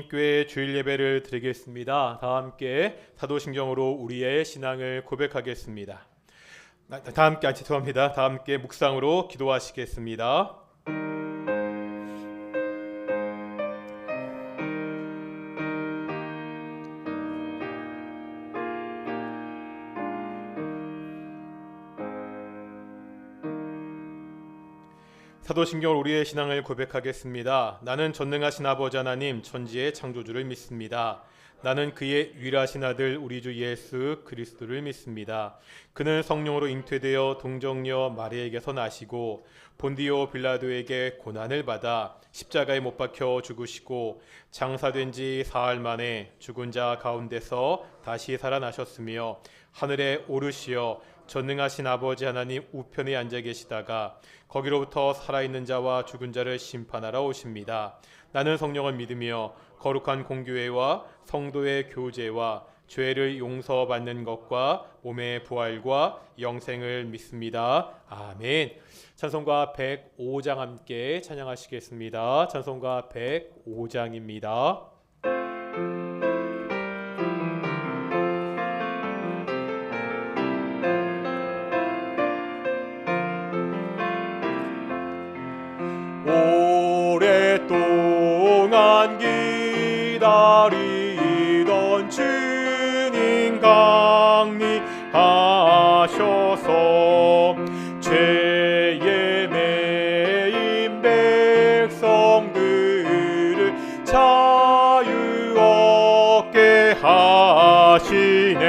교회 주일 예배를 드리겠습니다. 다 함께 사도신경으로 우리의 신앙을 고백하겠습니다. 다 함께 죄송합니다. 다 함께 묵상으로 기도하시겠습니다. 사도신경 우리의 신앙을 고백하겠습니다. 나는 전능하신 아버지 하나님 천지의 창조주를 믿습니다. 나는 그의 유일하신 아들 우리 주 예수 그리스도를 믿습니다. 그는 성령으로 잉태되어 동정녀 마리아에게서 나시고 본디오 빌라도에게 고난을 받아 십자가에 못 박혀 죽으시고 장사된 지 사흘 만에 죽은 자 가운데서 다시 살아나셨으며 하늘에 오르시어 전능하신 아버지 하나님 우편에 앉아 계시다가 거기로부터 살아있는 자와 죽은 자를 심판하러 오십니다. 나는 성령을 믿으며 거룩한 공교회와 성도의 교제와 죄를 용서받는 것과 몸의 부활과 영생을 믿습니다. 아멘. 찬송가 105장 함께 찬양하시겠습니다. 찬송가 105장입니다. 오랫동안 기다리던 주님 강림하셔서 죄에 매인 백성들을 자유 얻게 하시네.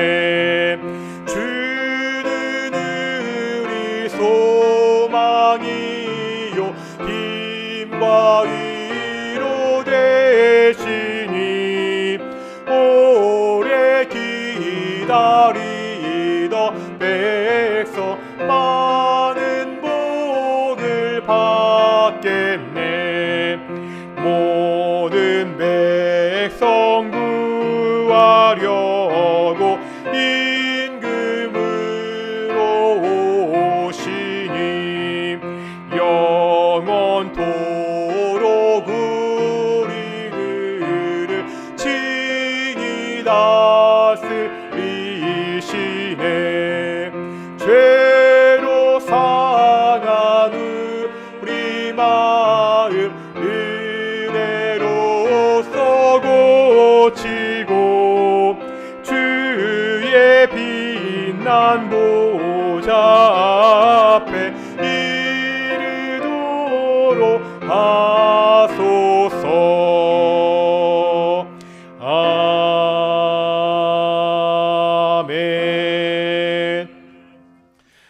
주는 우리 소망이요 힘과 위로 되시니 오래 기다리던 백성 많은 복을 받겠네. 모든 백성 구하려고 임금으로 오시니 영원토록 우리 그를 친히 다스리시네. 죄로 상한 우리 마음 은혜로써 고치고 주의 빛난 보좌 앞에 이르도록 하소서. 아멘.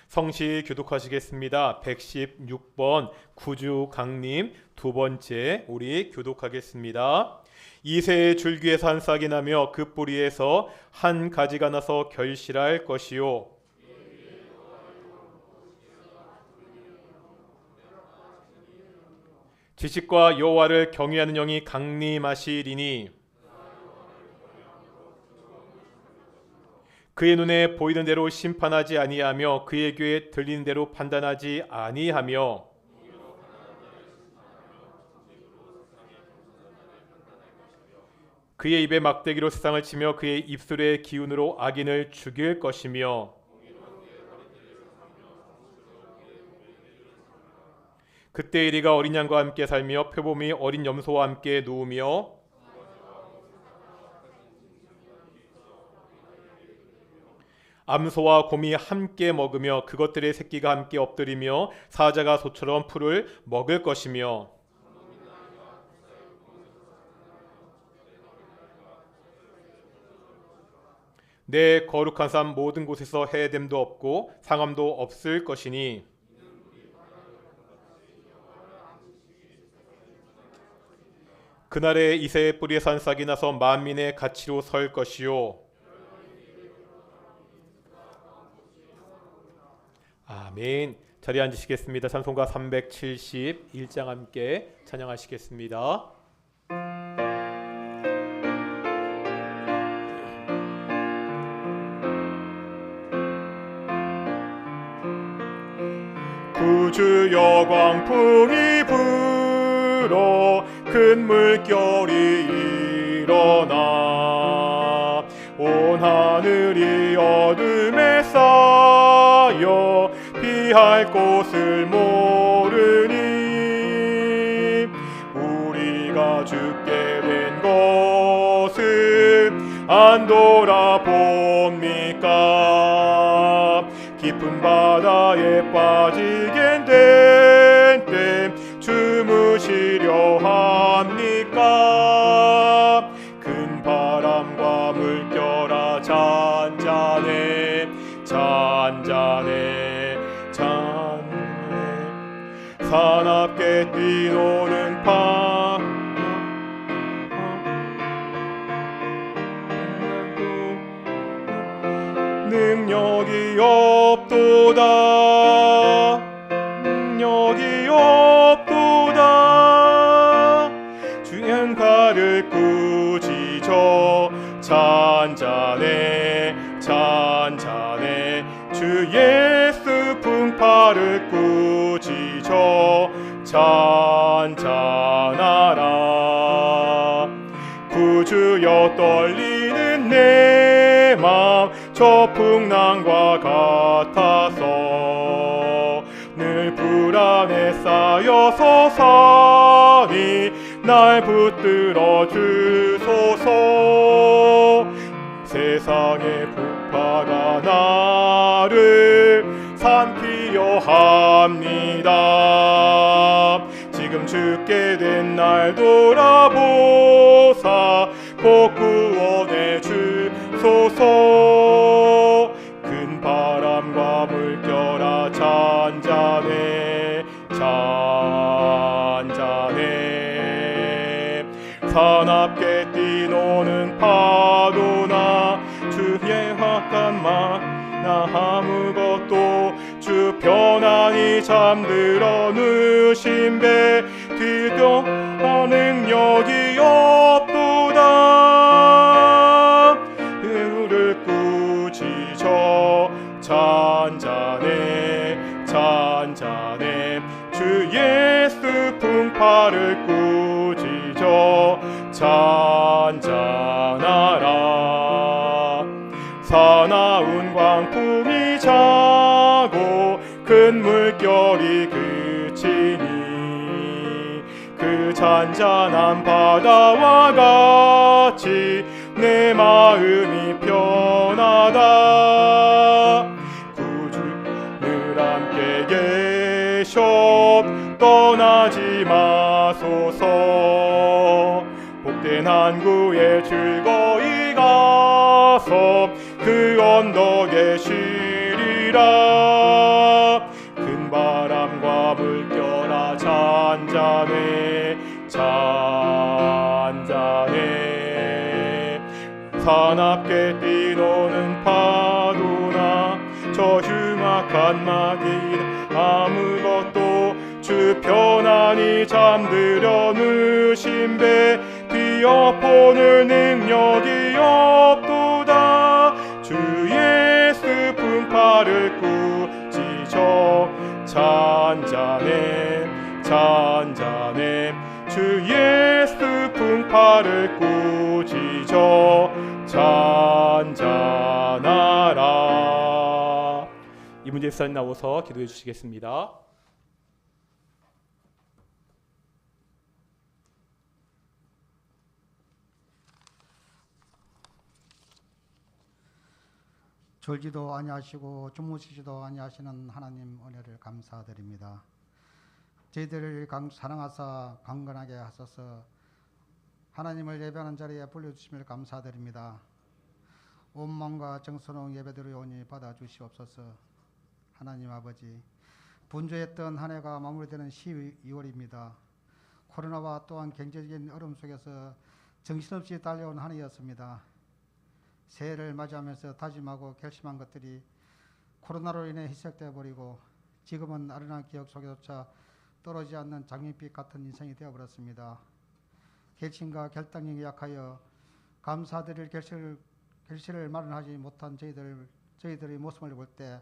성시 교독하시겠습니다. 116번 구주 강림 두 번째 우리 교독하겠습니다. 이새의 줄기에서 한 싹이 나며 그 뿌리에서 한 가지가 나서 결실할 것이요 지식과 여호와를 경외하는 영이 강림하시리니 그의 눈에 보이는 대로 심판하지 아니하며 그의 귀에 들리는 대로 판단하지 아니하며 그의 입에 막대기로 세상을 치며 그의 입술의 기운으로 악인을 죽일 것이며 그때 이리가 어린 양과 함께 살며 표범이 어린 염소와 함께 누우며 암소와 곰이 함께 먹으며 그것들의 새끼가 함께 엎드리며 사자가 소처럼 풀을 먹을 것이며 내 거룩한 삶 모든 곳에서 해됨도 없고 상함도 없을 것이니 그날에 이새의 뿌리에서 한 싹이 나서 만민의 가치로 설 것이요 아멘. 자리에 앉으시겠습니다. 찬송가 371장 함께 찬양하시겠습니다. 구주 여광풍이 불어 큰 물결이 일어나 온 하늘이 어둠에 쌓여 피할 곳을 모르니 우리가 죽게 된 것은 안 돌아봅니까? 깊은 바다에 빠지게 된 때 주무시려 합니까? 큰 바람과 물결아 잔잔해 잔잔해 잔잔해 사납게 뛰노는 능력이 없도다 능력이 없도다 주의 팔을 꾸짖어 잔잔해 잔잔해 주 예수 풍파를 꾸짖어 잔잔하라 구주여 떨리는 내 맘 저 풍랑과 같아서 늘 불안에 쌓여서 살이 날 붙들어 주소서 세상의 풍파가 나를 삼키려 합니다 지금 죽게 된 날 돌아보사 곧 구원해 주소서 큰 바람과 물결아 잔잔해 잔잔해 사납게 뛰노는 파도나 주의 확한 만나 아무것도 주 편안히 잠들어 누신 배 뒤도 능력이 없도다 그를 꾸짖어 잔잔해 잔잔해 주 예수 풍파를 꾸짖어 잔잔하라 사나운 광풍이 자고 큰 물결이 그치니 그 잔잔한 바다와 같이 내 마음이 편하다 구주 늘 함께 계셔 떠나지 마소서 복된 항구에 즐거이 가서 그 언덕에 쉬리라 큰 바람과 물결아 잔잔해 잔잔해 사납게 뛰노는 파도나 저 흉악한 마귀는 아무것도 주 편안히 잠들여 누신 배 뒤엎어낼 능력이 없도다 주 예수 풍파를 꾸짖어 잔잔해 잔잔해 주 예수 풍파를 꾸짖어 잔잔하라 이문재 집사님 나오서 기도해 주시겠습니다. 졸지도 아니하시고 주무시지도 아니하시는 하나님 은혜를 감사드립니다. 저희들을 사랑하사 강건하게 하소서. 하나님을 예배하는 자리에 불러주심을 감사드립니다. 온 마음과 정성으로 예배드리오니 받아주시옵소서. 하나님 아버지, 분주했던 한 해가 마무리되는 12월입니다. 코로나와 또한 경제적인 어려움 속에서 정신없이 달려온 한 해였습니다. 새해를 맞이하면서 다짐하고 결심한 것들이 코로나로 인해 희석되어 버리고 지금은 아련한 기억 속에조차 떨어지지 않는 장밋빛 같은 인생이 되어버렸습니다. 결심과 결단력이 약하여 감사드릴 결실을 마련하지 못한 저희들의 모습을 볼 때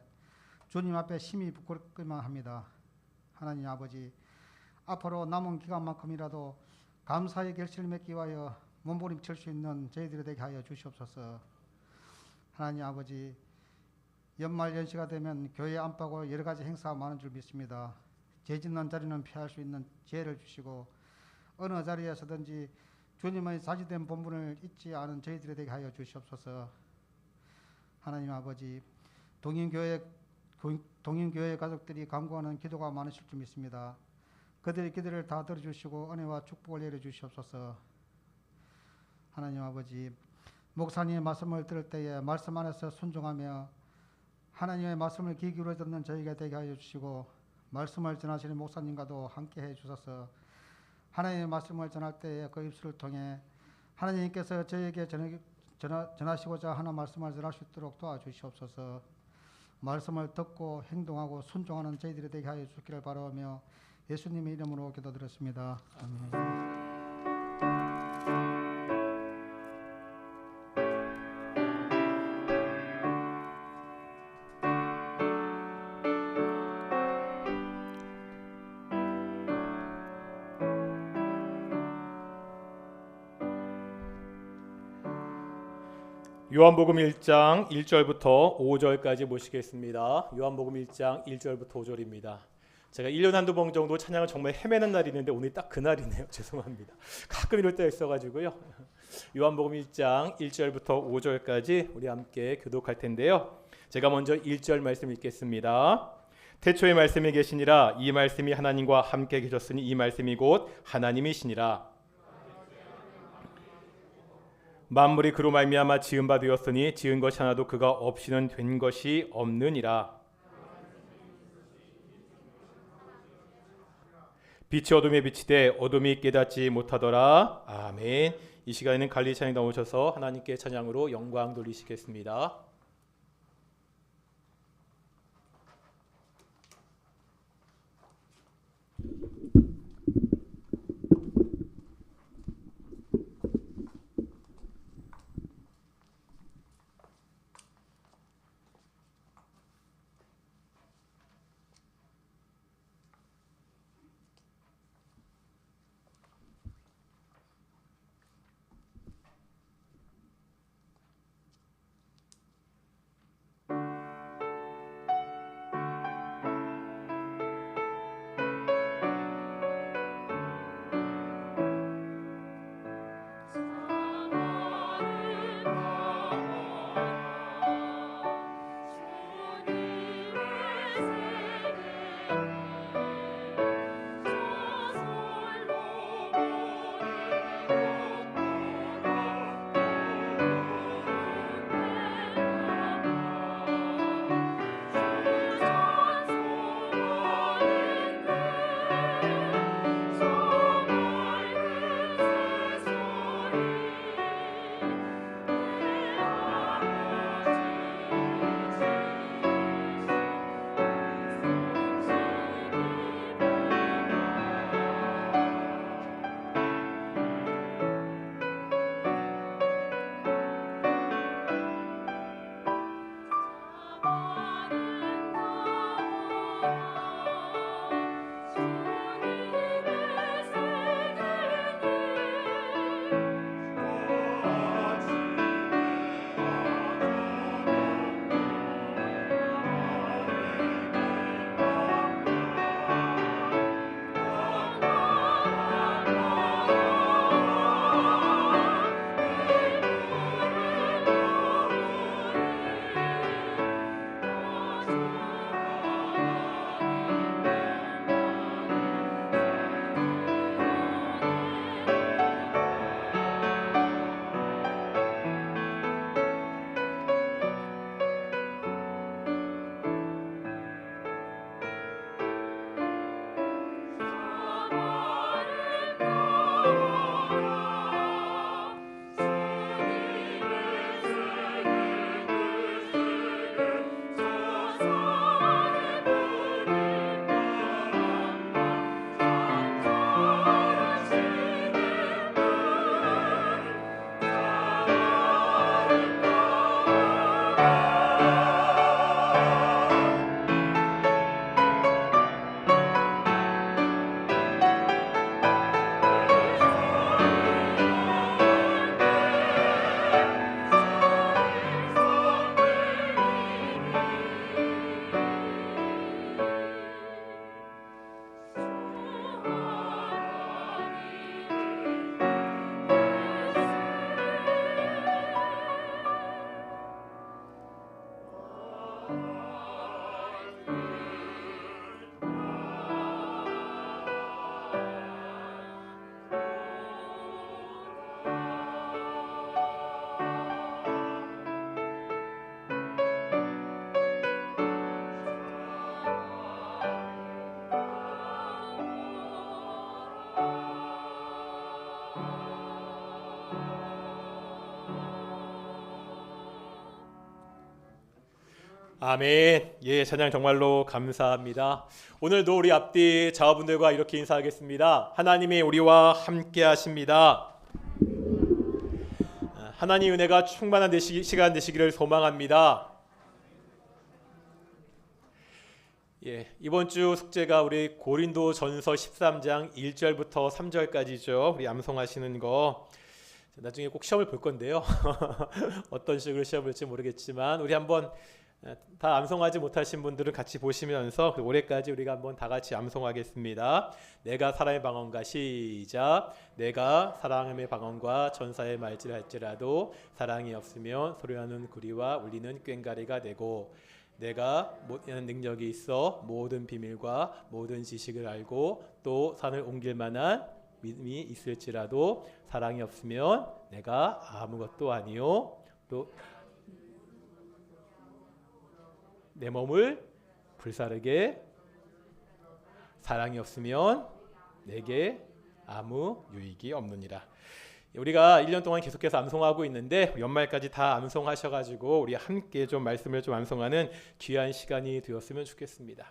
주님 앞에 심히 부끄럽기만 합니다. 하나님 아버지, 앞으로 남은 기간만큼이라도 감사의 결실을 맺기 위하여 몸부림칠 수 있는 저희들이 되게 하여 주시옵소서. 하나님 아버지, 연말 연시가 되면 교회 안팎으로 여러 가지 행사가 많은 줄 믿습니다. 죄 짓는 자리는 피할 수 있는 지혜를 주시고 어느 자리에서든지 주님의 사지된 본분을 잊지 않은 저희들이 되게 하여 주시옵소서. 하나님 아버지, 동인교회 가족들이 간구하는 기도가 많으실 줄 믿습니다. 그들의 기도를 다 들어주시고 은혜와 축복을 내려주시옵소서. 하나님 아버지, 목사님의 말씀을 들을 때에 말씀 안에서 순종하며 하나님의 말씀을 귀 기울여 듣는 저희가 되게 하여 주시고 말씀을 전하시는 목사님과도 함께 해 주셔서 하나님의 말씀을 전할 때에 그 입술을 통해 하나님께서 저에게 전하시고자 하는 말씀을 전할 수 있도록 도와주시옵소서. 말씀을 듣고 행동하고 순종하는 저희들이 되게 하여 주시기를 바라며 예수님의 이름으로 기도드렸습니다. 아멘. 요한복음 1장 1절부터 5절까지 모시겠습니다. 요한복음 1장 1절부터 5절입니다. 제가 1년 한두 번 정도 찬양을 정말 헤매는 날이 있는데 오늘 딱 그날이네요. 죄송합니다. 가끔 이럴 때가 있어가지고요. 요한복음 1장 1절부터 5절까지 우리 함께 교독할 텐데요. 제가 먼저 1절 말씀 읽겠습니다. 태초에 말씀이 계시니라. 이 말씀이 하나님과 함께 계셨으니 이 말씀이 곧 하나님이시니라. 만물이 그로 말미암아 지은 바 되었으니 지은 것이 하나도 그가 없이는 된 것이 없느니라. 빛이 어둠에 비치되 어둠이 깨닫지 못하더라. 아멘. 이 시간에는 갈리 찬양 나오셔서 하나님께 찬양으로 영광 돌리시겠습니다. 아멘. 예, 찬양 정말로 감사합니다. 오늘도 우리 앞뒤 자화분들과 이렇게 인사하겠습니다. 하나님이 우리와 함께 하십니다. 하나님 은혜가 충만한 시간 되시기를 소망합니다. 예, 이번 주 숙제가 우리 고린도전서 13장 1절부터 3절까지죠. 우리 암송하시는 거 나중에 꼭 시험을 볼 건데요. 어떤 식으로 시험을 볼지 모르겠지만 우리 한번 다 암송하지 못하신 분들은 같이 보시면서 올해까지 우리가 한번 다 같이 암송하겠습니다. 내가 사랑의 방언과 시작. 내가 사랑의 방언과 전사의 말질을 할지라도 사랑이 없으면 소리하는 구리와 울리는 꽹과리가 되고 내가 모든 능력이 있어 모든 비밀과 모든 지식을 알고 또 산을 옮길 만한 믿음이 있을지라도 사랑이 없으면 내가 아무것도 아니요 또 내 몸을 불사르게 사랑이 없으면 내게 아무 유익이 없느니라. 우리가 1년 동안 계속해서 암송하고 있는데 연말까지 다 암송하셔가지고 우리 함께 좀 말씀을 좀 암송하는 귀한 시간이 되었으면 좋겠습니다.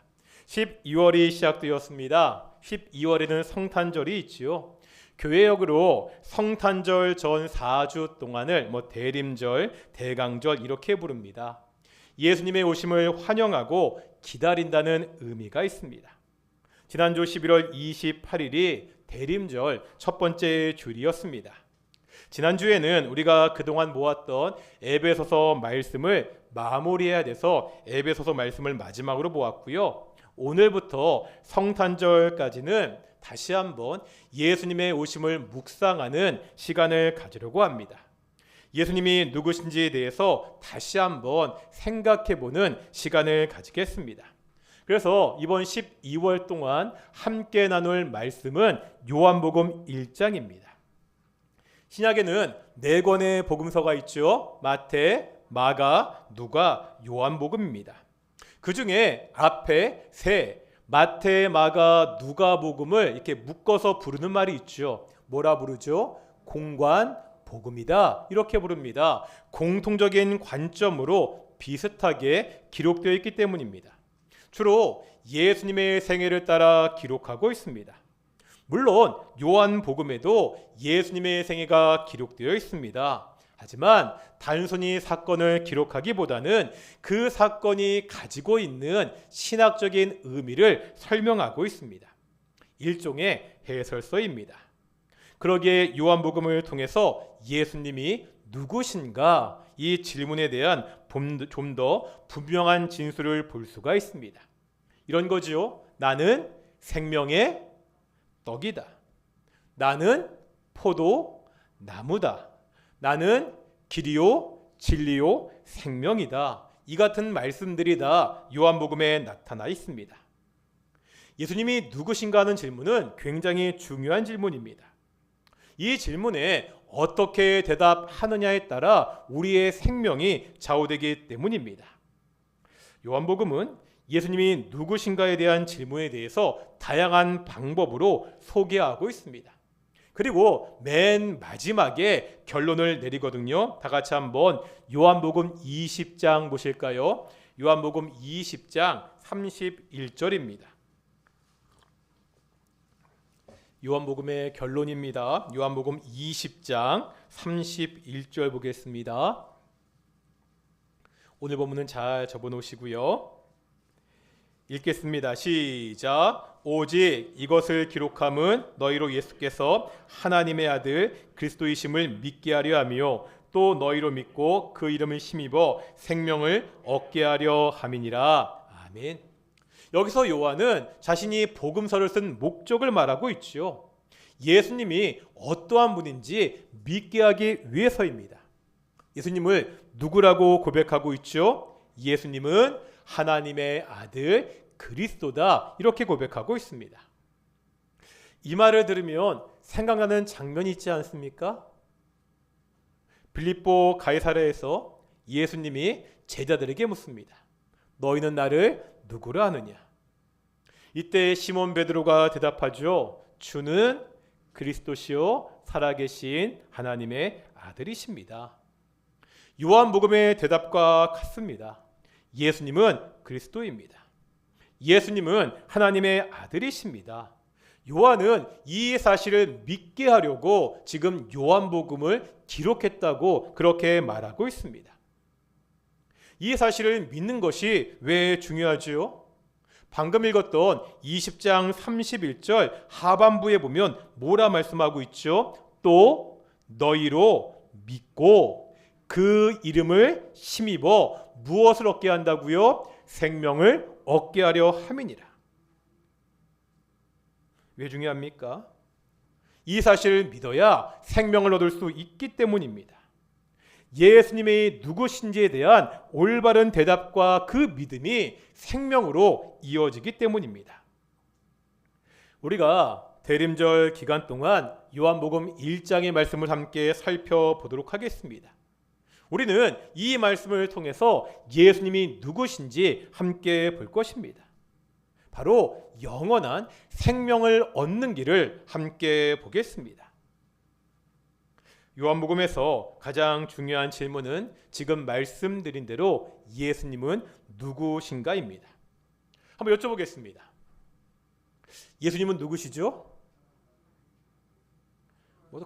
12월이 시작되었습니다. 12월에는 성탄절이 있지요. 교회역으로 성탄절 전 4주 동안을 대림절, 대강절 이렇게 부릅니다. 예수님의 오심을 환영하고 기다린다는 의미가 있습니다. 지난주 11월 28일이 대림절 첫 번째 주일이었습니다. 지난주에는 우리가 그동안 모았던 에베소서 말씀을 마무리해야 돼서 에베소서 말씀을 마지막으로 보았고요. 오늘부터 성탄절까지는 다시 한번 예수님의 오심을 묵상하는 시간을 가지려고 합니다. 예수님이 누구신지에 대해서 다시 한번 생각해보는 시간을 가지겠습니다. 그래서 이번 12월 동안 함께 나눌 말씀은 요한복음 1장입니다. 신약에는 4권의 복음서가 있죠. 마태, 마가, 누가, 요한복음입니다. 그 중에 앞에 세 마태, 마가, 누가복음을 이렇게 묶어서 부르는 말이 있죠. 뭐라 부르죠? 공관 복음이다 이렇게 부릅니다. 공통적인 관점으로 비슷하게 기록되어 있기 때문입니다. 주로 예수님의 생애를 따라 기록하고 있습니다. 물론 요한복음에도 예수님의 생애가 기록되어 있습니다. 하지만 단순히 사건을 기록하기보다는 그 사건이 가지고 있는 신학적인 의미를 설명하고 있습니다. 일종의 해설서입니다. 그러기에 요한복음을 통해서 예수님이 누구신가 이 질문에 대한 좀 더 분명한 진술을 볼 수가 있습니다. 이런 거지요. 나는 생명의 떡이다. 나는 포도 나무다. 나는 길이요 진리요 생명이다. 이 같은 말씀들이 다 요한복음에 나타나 있습니다. 예수님이 누구신가 하는 질문은 굉장히 중요한 질문입니다. 이 질문에 어떻게 대답하느냐에 따라 우리의 생명이 좌우되기 때문입니다. 요한복음은 예수님이 누구신가에 대한 질문에 대해서 다양한 방법으로 소개하고 있습니다. 그리고 맨 마지막에 결론을 내리거든요. 다 같이 한번 요한복음 20장 보실까요? 요한복음 20장 31절입니다. 요한복음의 결론입니다. 요한복음 20장 31절 보겠습니다. 오늘 본문은 잘 적어놓으시고요. 읽겠습니다. 시작. 오직 이것을 기록함은 너희로 예수께서 하나님의 아들 그리스도이심을 믿게 하려 하며 또 너희로 믿고 그 이름을 힘입어 생명을 얻게 하려 함이니라. 아멘. 여기서 요한은 자신이 복음서를 쓴 목적을 말하고 있지요. 예수님이 어떠한 분인지 믿게 하기 위해서입니다. 예수님을 누구라고 고백하고 있죠? 예수님은 하나님의 아들 그리스도다 이렇게 고백하고 있습니다. 이 말을 들으면 생각나는 장면이 있지 않습니까? 빌립보 가이사랴에서 예수님이 제자들에게 묻습니다. 너희는 나를 누구라 하느냐? 이때 시몬 베드로가 대답하죠. 주는 그리스도시요 살아계신 하나님의 아들이십니다. 요한복음의 대답과 같습니다. 예수님은 그리스도입니다. 예수님은 하나님의 아들이십니다. 요한은 이 사실을 믿게 하려고 지금 요한복음을 기록했다고 그렇게 말하고 있습니다. 이 사실을 믿는 것이 왜 중요하지요? 방금 읽었던 20장 31절 하반부에 보면 뭐라 말씀하고 있죠? 또 너희로 믿고 그 이름을 힘입어 무엇을 얻게 한다고요? 생명을 얻게 하려 함이니라. 왜 중요합니까? 이 사실을 믿어야 생명을 얻을 수 있기 때문입니다. 예수님이 누구신지에 대한 올바른 대답과 그 믿음이 생명으로 이어지기 때문입니다. 우리가 대림절 기간 동안 요한복음 1장의 말씀을 함께 살펴보도록 하겠습니다. 우리는 이 말씀을 통해서 예수님이 누구신지 함께 볼 것입니다. 바로 영원한 생명을 얻는 길을 함께 보겠습니다. 요한복음에서 가장 중요한 질문은 지금 말씀드린 대로 예수님은 누구신가입니다. 한번 여쭤보겠습니다. 예수님은 누구시죠?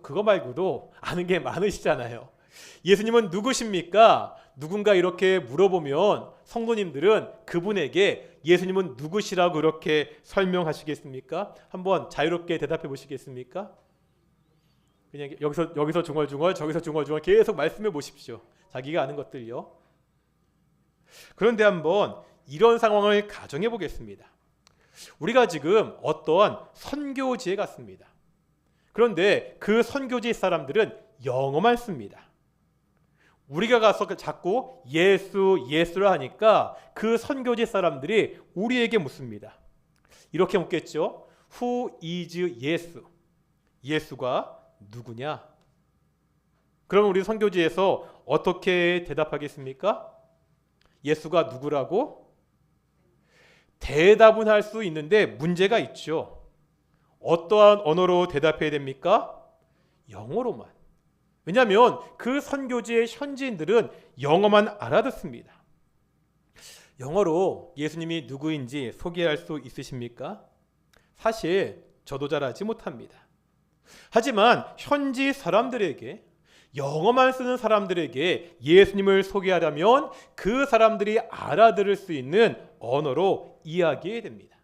그거 말고도 아는 게 많으시잖아요. 예수님은 누구십니까? 누군가 이렇게 물어보면 성도님들은 그분에게 예수님은 누구시라고 그렇게 설명하시겠습니까? 한번 자유롭게 대답해 보시겠습니까? 그냥 여기서 중얼중얼 저기서 중얼중얼 계속 말씀해 보십시오. 자기가 아는 것들요. 그런데 한번 이런 상황을 가정해 보겠습니다. 우리가 지금 어떠한 선교지에 갔습니다. 그런데 그 선교지 사람들은 영어만 씁니다. 우리가 가서 자꾸 예수라 하니까 그 선교지 사람들이 우리에게 묻습니다. 이렇게 묻겠죠. Who is 예수? 예수가 누구냐? 그럼 우리 선교지에서 어떻게 대답하겠습니까? 예수가 누구라고? 대답은 할 수 있는데 문제가 있죠. 어떠한 언어로 대답해야 됩니까? 영어로만. 왜냐하면 그 선교지의 현지인들은 영어만 알아듣습니다. 영어로 예수님이 누구인지 소개할 수 있으십니까? 사실 저도 잘하지 못합니다. 하지만 현지 사람들에게, 영어만 쓰는 사람들에게 예수님을 소개하려면 그 사람들이 알아들을 수 있는 언어로 이야기해야 됩니다.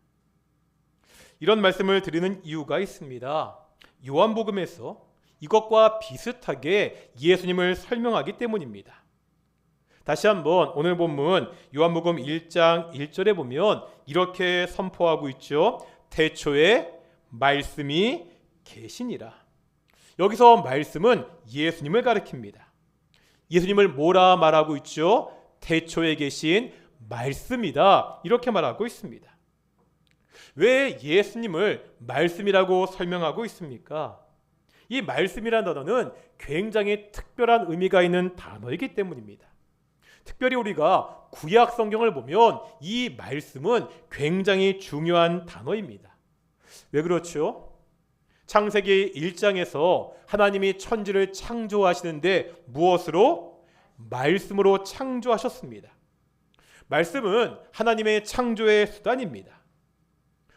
이런 말씀을 드리는 이유가 있습니다. 요한복음에서 이것과 비슷하게 예수님을 설명하기 때문입니다. 다시 한번 오늘 본문 요한복음 1장 1절에 보면 이렇게 선포하고 있죠. 태초에 말씀이 계시니라. 여기서 말씀은 예수님을 가리킵니다. 예수님을 뭐라 말하고 있죠? 태초에 계신 말씀이다. 이렇게 말하고 있습니다. 왜 예수님을 말씀이라고 설명하고 있습니까? 이 말씀이라는 단어는 굉장히 특별한 의미가 있는 단어이기 때문입니다. 특별히 우리가 구약 성경을 보면 이 말씀은 굉장히 중요한 단어입니다. 왜 그렇죠? 창세기 1장에서 하나님이 천지를 창조하시는데 무엇으로? 말씀으로 창조하셨습니다. 말씀은 하나님의 창조의 수단입니다.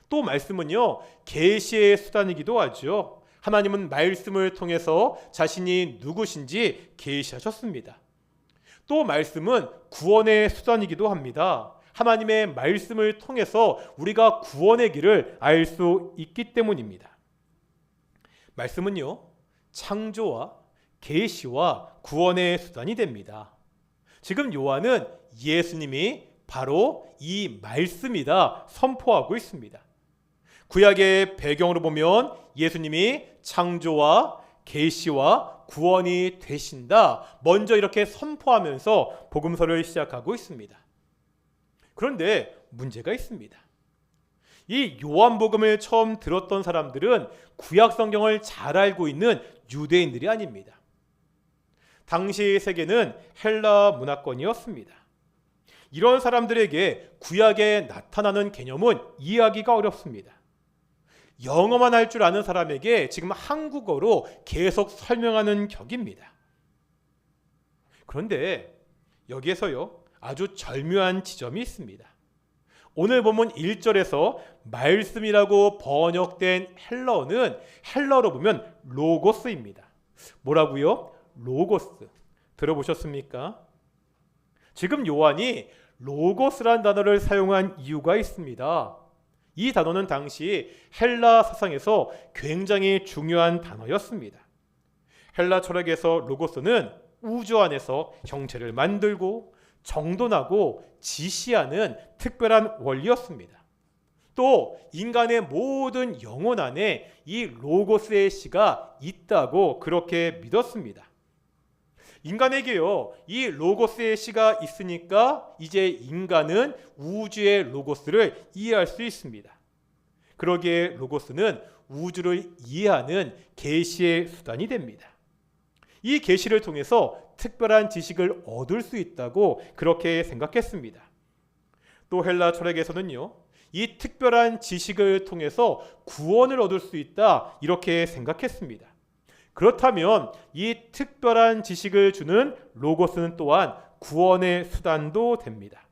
또 말씀은요, 계시의 수단이기도 하죠. 하나님은 말씀을 통해서 자신이 누구신지 계시하셨습니다. 또 말씀은 구원의 수단이기도 합니다. 하나님의 말씀을 통해서 우리가 구원의 길을 알 수 있기 때문입니다. 말씀은요, 창조와 계시와 구원의 수단이 됩니다. 지금 요한은 예수님이 바로 이 말씀이다 선포하고 있습니다. 구약의 배경으로 보면 예수님이 창조와 계시와 구원이 되신다. 먼저 이렇게 선포하면서 복음서를 시작하고 있습니다. 그런데 문제가 있습니다. 이 요한복음을 처음 들었던 사람들은 구약 성경을 잘 알고 있는 유대인들이 아닙니다. 당시 세계는 헬라 문화권이었습니다. 이런 사람들에게 구약에 나타나는 개념은 이해하기가 어렵습니다. 영어만 할 줄 아는 사람에게 지금 한국어로 계속 설명하는 격입니다. 그런데 여기에서요, 아주 절묘한 지점이 있습니다. 오늘 본문 1절에서 말씀이라고 번역된 헬러어는 헬러어로 보면 로고스입니다. 뭐라고요? 로고스. 들어보셨습니까? 지금 요한이 로고스란 단어를 사용한 이유가 있습니다. 이 단어는 당시 헬라 사상에서 굉장히 중요한 단어였습니다. 헬라 철학에서 로고스는 우주 안에서 형체를 만들고 정돈하고 지시하는 특별한 원리였습니다. 또 인간의 모든 영혼 안에 이 로고스의 씨가 있다고 그렇게 믿었습니다. 인간에게요, 이 로고스의 씨가 있으니까 이제 인간은 우주의 로고스를 이해할 수 있습니다. 그러기에 로고스는 우주를 이해하는 계시의 수단이 됩니다. 이 계시를 통해서 특별한 지식을 얻을 수 있다고 그렇게 생각했습니다. 또 헬라 철학에서는요, 이 특별한 지식을 통해서 구원을 얻을 수 있다 이렇게 생각했습니다. 그렇다면 이 특별한 지식을 주는 로고스는 또한 구원의 수단도 됩니다.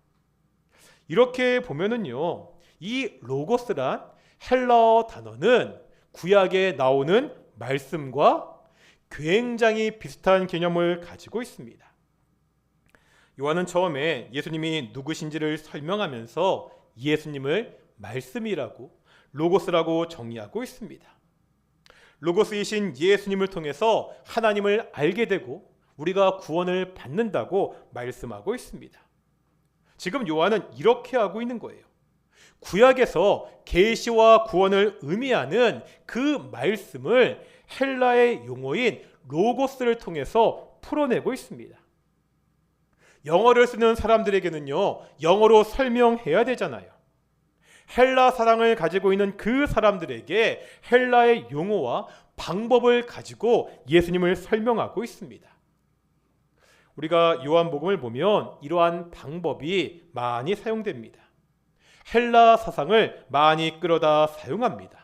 이렇게 보면은요, 이 로고스란 헬라어 단어는 구약에 나오는 말씀과 굉장히 비슷한 개념을 가지고 있습니다. 요한은 처음에 예수님이 누구신지를 설명하면서 예수님을 말씀이라고 로고스라고 정의하고 있습니다. 로고스이신 예수님을 통해서 하나님을 알게 되고 우리가 구원을 받는다고 말씀하고 있습니다. 지금 요한은 이렇게 하고 있는 거예요. 구약에서 계시와 구원을 의미하는 그 말씀을 헬라의 용어인 로고스를 통해서 풀어내고 있습니다. 영어를 쓰는 사람들에게는요, 영어로 설명해야 되잖아요. 헬라 사상을 가지고 있는 그 사람들에게 헬라의 용어와 방법을 가지고 예수님을 설명하고 있습니다. 우리가 요한복음을 보면 이러한 방법이 많이 사용됩니다. 헬라 사상을 많이 끌어다 사용합니다.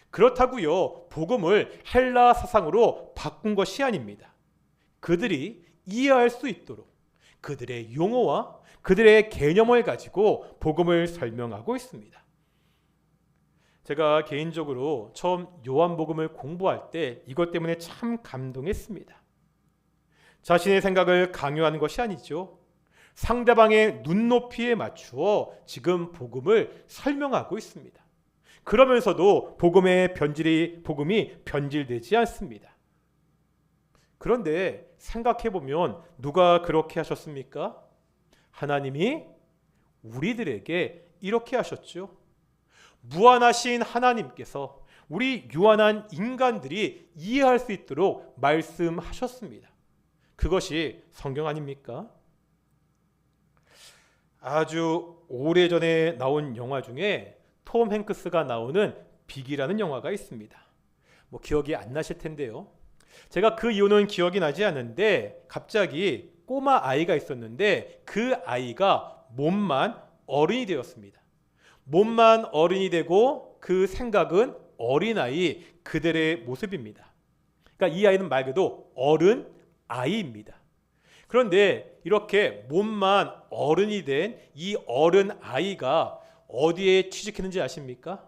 그렇다고요, 복음을 헬라 사상으로 바꾼 것이 아닙니다. 그들이 이해할 수 있도록 그들의 용어와 그들의 개념을 가지고 복음을 설명하고 있습니다. 제가 개인적으로 처음 요한복음을 공부할 때 이것 때문에 참 감동했습니다. 자신의 생각을 강요하는 것이 아니죠. 상대방의 눈높이에 맞추어 지금 복음을 설명하고 있습니다. 그러면서도 복음이 변질되지 않습니다. 그런데 생각해보면 누가 그렇게 하셨습니까? 하나님이 우리들에게 이렇게 하셨죠. 무한하신 하나님께서 우리 유한한 인간들이 이해할 수 있도록 말씀하셨습니다. 그것이 성경 아닙니까? 아주 오래전에 나온 영화 중에 톰 행크스가 나오는 빅이라는 영화가 있습니다. 기억이 안 나실 텐데요. 제가 그 이유는 기억이 나지 않는데 갑자기 꼬마 아이가 있었는데 그 아이가 몸만 어른이 되었습니다. 몸만 어른이 되고 그 생각은 어린아이 그들의 모습입니다. 그러니까 이 아이는 말 그대로 어른 아이입니다. 그런데 이렇게 몸만 어른이 된 이 어른 아이가 어디에 취직했는지 아십니까?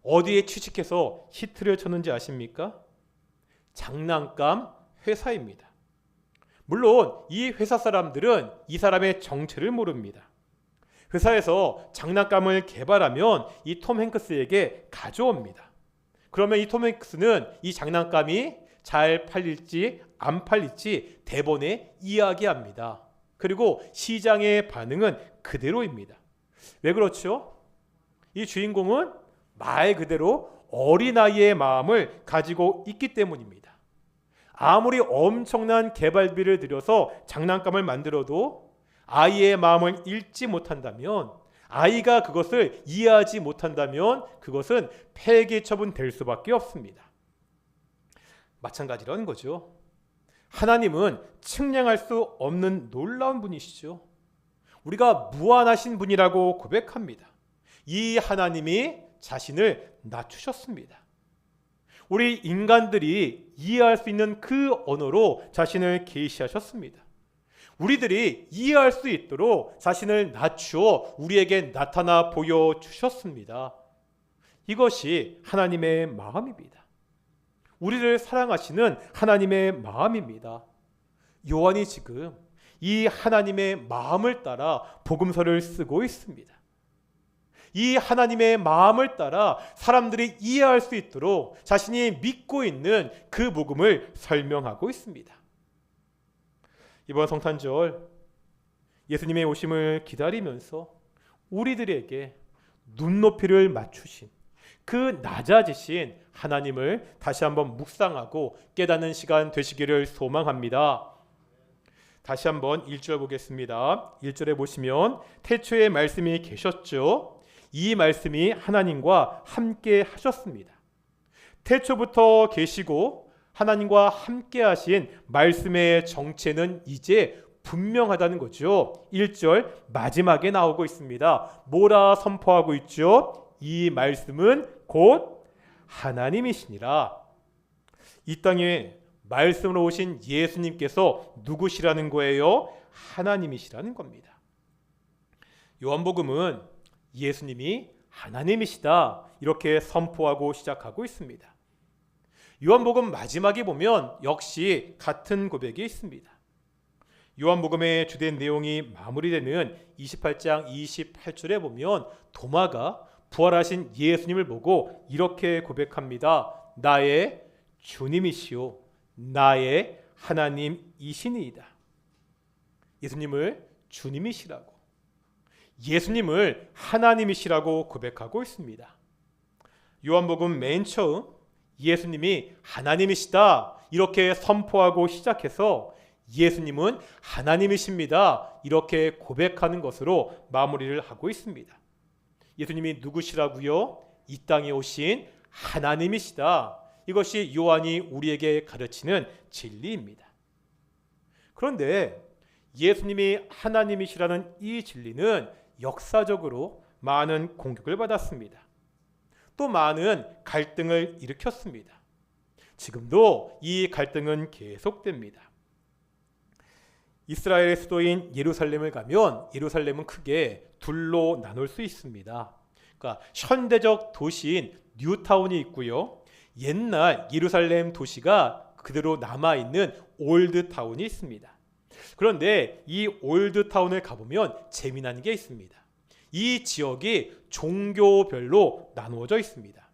어디에 취직해서 히트를 쳤는지 아십니까? 장난감 회사입니다. 물론 이 회사 사람들은 이 사람의 정체를 모릅니다. 회사에서 장난감을 개발하면 이 톰 행크스에게 가져옵니다. 그러면 이 톰 행크스는 이 장난감이 잘 팔릴지 안 팔릴지 대본에 이야기합니다. 그리고 시장의 반응은 그대로입니다. 왜 그렇죠? 이 주인공은 말 그대로 어린아이의 마음을 가지고 있기 때문입니다. 아무리 엄청난 개발비를 들여서 장난감을 만들어도 아이의 마음을 읽지 못한다면, 아이가 그것을 이해하지 못한다면 그것은 폐기 처분될 수밖에 없습니다. 마찬가지라는 거죠. 하나님은 측량할 수 없는 놀라운 분이시죠. 우리가 무한하신 분이라고 고백합니다. 이 하나님이 자신을 낮추셨습니다. 우리 인간들이 이해할 수 있는 그 언어로 자신을 계시하셨습니다. 우리들이 이해할 수 있도록 자신을 낮추어 우리에게 나타나 보여주셨습니다. 이것이 하나님의 마음입니다. 우리를 사랑하시는 하나님의 마음입니다. 요한이 지금 이 하나님의 마음을 따라 복음서를 쓰고 있습니다. 이 하나님의 마음을 따라 사람들이 이해할 수 있도록 자신이 믿고 있는 그 복음을 설명하고 있습니다. 이번 성탄절 예수님의 오심을 기다리면서 우리들에게 눈높이를 맞추신 그 낮아지신 하나님을 다시 한번 묵상하고 깨닫는 시간 되시기를 소망합니다. 다시 한번 1절 보겠습니다. 1절에 보시면 태초에 말씀이 계셨죠. 이 말씀이 하나님과 함께 하셨습니다. 태초부터 계시고 하나님과 함께 하신 말씀의 정체는 이제 분명하다는 거죠. 1절 마지막에 나오고 있습니다. 뭐라 선포하고 있죠? 이 말씀은 곧 하나님이시니라. 이 땅에 말씀으로 오신 예수님께서 누구시라는 거예요? 하나님이시라는 겁니다. 요한복음은 예수님이 하나님이시다 이렇게 선포하고 시작하고 있습니다. 요한복음 마지막에 보면 역시 같은 고백이 있습니다. 요한복음의 주된 내용이 마무리되는 28장 28절에 보면 도마가 부활하신 예수님을 보고 이렇게 고백합니다. 나의 주님이시오 나의 하나님이시니이다. 예수님을 주님이시라고, 예수님을 하나님이시라고 고백하고 있습니다. 요한복음 맨 처음 예수님이 하나님이시다 이렇게 선포하고 시작해서 예수님은 하나님이십니다 이렇게 고백하는 것으로 마무리를 하고 있습니다. 예수님이 누구시라고요? 이 땅에 오신 하나님이시다. 이것이 요한이 우리에게 가르치는 진리입니다. 그런데 예수님이 하나님이시라는 이 진리는 역사적으로 많은 공격을 받았습니다. 또 많은 갈등을 일으켰습니다. 지금도 이 갈등은 계속됩니다. 이스라엘의 수도인 예루살렘을 가면 예루살렘은 크게 둘로 나눌 수 있습니다. 그러니까 현대적 도시인 뉴타운이 있고요. 옛날 예루살렘 도시가 그대로 남아있는 올드타운이 있습니다. 그런데 이 올드타운을 가보면 재미난 게 있습니다. 이 지역이 종교별로 나누어져 있습니다.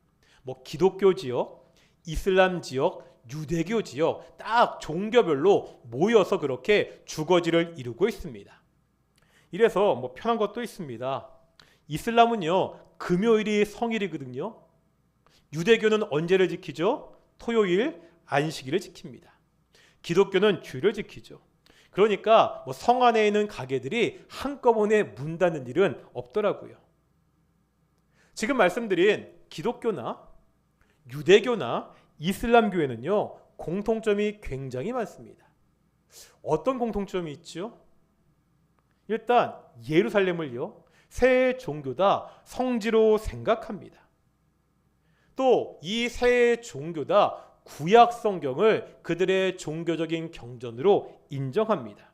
기독교 지역, 이슬람 지역, 유대교 지역 딱 종교별로 모여서 그렇게 주거지를 이루고 있습니다. 이래서 편한 것도 있습니다. 이슬람은요 금요일이 성일이거든요. 유대교는 언제를 지키죠? 토요일 안식일을 지킵니다. 기독교는 주일을 지키죠. 그러니까 성 안에 있는 가게들이 한꺼번에 문 닫는 일은 없더라고요. 지금 말씀드린 기독교나 유대교나 이슬람교회는요 공통점이 굉장히 많습니다. 어떤 공통점이 있죠? 일단 예루살렘을요 새 종교다 성지로 생각합니다. 또 이 새 종교다 구약 성경을 그들의 종교적인 경전으로 인정합니다.